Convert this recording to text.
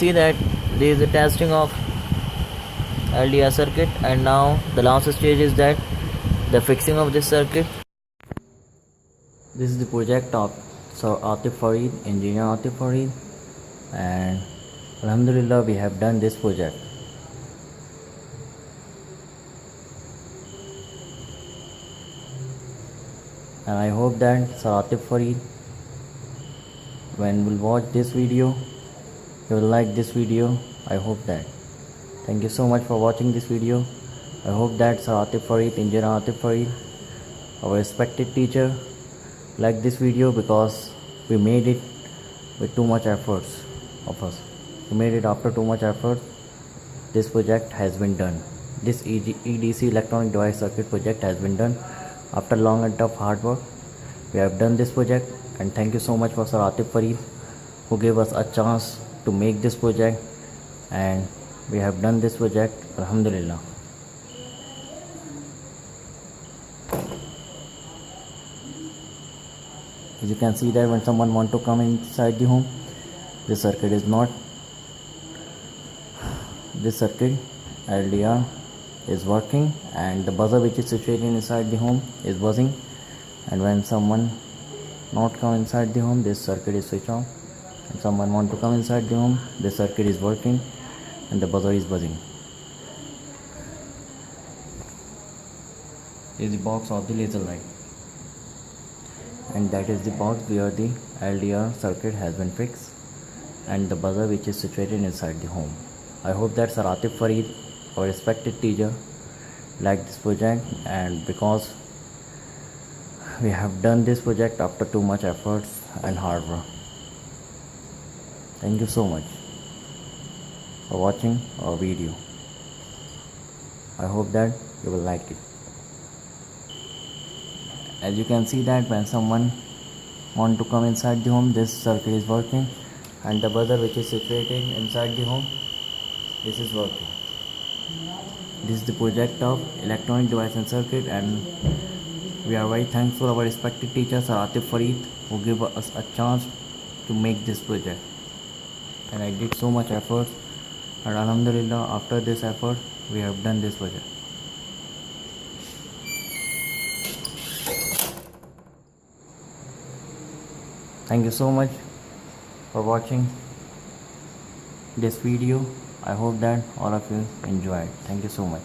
See that there is a testing of LDR circuit, and now the last stage is that the fixing of this circuit. This is the project of Sir Atif Farid, engineer Atif Farid, and Alhamdulillah we have done this project. And I hope that Sir Atif Farid, when will watch this video, you will like this video. I hope that. Thank you so much for watching this video. I hope that Sir Atif Farid, engineer Atif Farid, our respected teacher, like this video, because we made it with too much efforts of us. We made it after too much effort. This project has been done. This EDC electronic device circuit project has been done after long and tough hard work. We have done this project, and thank you so much for Sir Atif Farid, who gave us a chance to make this project, and we have done this project, Alhamdulillah. As you can see that when someone want to come inside the home, this circuit is not, this circuit LDR is working, and the buzzer which is situated inside the home is buzzing, and when someone not come inside the home, this circuit is switched off, and someone want to come inside the home, this circuit is working and the buzzer is buzzing. This is the box of the laser light, and that is the box where the LDR circuit has been fixed, and the buzzer which is situated inside the home. I hope that Sir Atif Farid, our respected teacher, liked this project, and because we have done this project after too much efforts and hard work. Thank you so much for watching our video. I hope that you will like it. As you can see that when someone want to come inside the home, this circuit is working, and the buzzer which is situated inside the home, this is working. This is the project of electronic device and circuit, and we are very thankful our respected teacher Sir Atif Farid, who gave us a chance to make this project. And I did so much effort, and Alhamdulillah after this effort we have done this project. Thank you so much for watching this video. I hope that all of you enjoyed. Thank you so much.